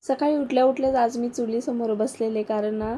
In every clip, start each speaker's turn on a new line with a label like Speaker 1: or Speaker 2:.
Speaker 1: सकाळी उठल्या उठल्याच आज मी चुलीसमोर बसलेले, कारण ना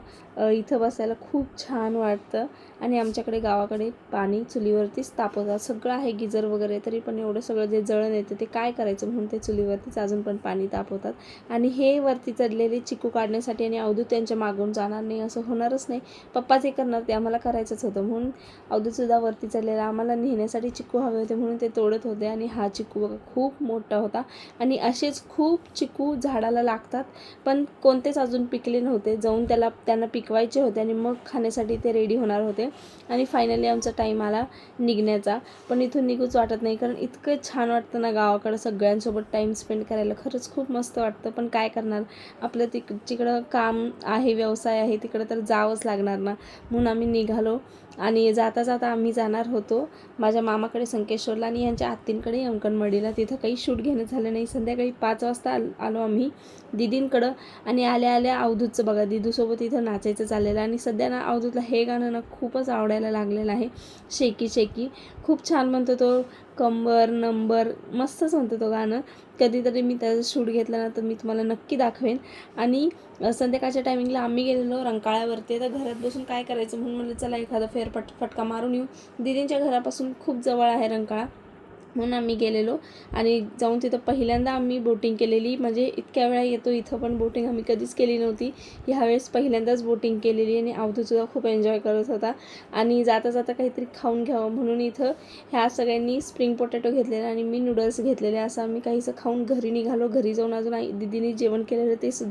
Speaker 1: इथं बसायला खूप छान वाटतं. आणि आमच्याकडे गावाकडे पाणी चुलीवरतीच तापवतात. सगळं आहे गिजर वगैरे, तरी पण एवढं सगळं जे जळण येतं ते काय करायचं म्हणून ते चुलीवरतीच अजून पण पाणी तापवतात. आणि हे वरती चढलेले चिकू काढण्यासाठी, आणि अवधूत त्यांच्या मागून जाणार नाही असं होणारच नाही. पप्पाच हे करणार, ते आम्हाला करायचंच होतं म्हणून अवधूतसुद्धा वरती चढलेला. आम्हाला नेण्यासाठी चिकू हवे होते म्हणून ते तोडत होते. आणि हा चिकू बघा खूप मोठा होता. आणि असेच खूप चिकू झाडाला लागतात, पण कोणतेच अजून पिकले नव्हते. जाऊन त्यांना पिकवायचे होते आणि मग खाण्यासाठी ते रेडी होणार होते. आणि फायनली आमचा टाईम आला निघण्याचा. पण इथून निघूच वाटत नाही, कारण इतकं छान वाटतं ना गावाकडं सगळ्यांसोबत टाईम स्पेंड करायला. खरंच खूप मस्त वाटतं. पण काय करणार, आपलं तिकडं काम आहे, व्यवसाय आहे, तिकडं तर जावंच लागणार ना. म्हणून आम्ही निघालो. आणि जाता जाता आम्ही जाणार होतो माझ्या मामाकडे संकेश्वरला आणि यांच्या आत्तींकडे अंकणवाडीला. तिथं काही शूट घेणं झालं नाही. संध्याकाळी 5 वाजता आलो आम्ही दीदींकडं. आणि आल्या आल्या अवधूतचं बघा, दीदूसोबत इथं नाचायचं चाललेलं. आणि सध्या ना अवधूतला हे गाणं ना खूपच आवडायला लागलेलं आहे, शेकी शेकी. खूप छान म्हणतो तो, कंबर नंबर मस्तच म्हणतो तो गाणं. कधीतरी मी त्याचं शूट घेतलं ना तर मी तुम्हाला नक्की दाखवेन. आणि संध्याकाळच्या टायमिंगला आम्ही गेलेलो रंकाळ्यावरती. तर घरात बसून काय करायचं म्हणून म्हणलं चला एखादा फटका मारून येऊ. दीदींच्या घरापासून खूप जवळ आहे रंकाळा, म्हणून आम्ही गेलेलो. आणि जाऊन तिथं पहिल्यांदा आम्ही बोटिंग केलेली. म्हणजे इतक्या वेळा येतो इथं, पण बोटिंग आम्ही कधीच केली नव्हती. ह्यावेळेस पहिल्यांदाच बोटिंग केलेली. आणि अवधूतसुद्धा खूप एन्जॉय करत होता. आणि जाता जाता काहीतरी खाऊन घ्यावं म्हणून इथं ह्या सगळ्यांनी स्प्रिंग पोटॅटो घेतलेले आणि मी नूडल्स घेतलेले. असं आम्ही काहीसं खाऊन घरी निघालो. घरी जाऊन अजून दीदीने जेवण केलेलं ते सुद्धा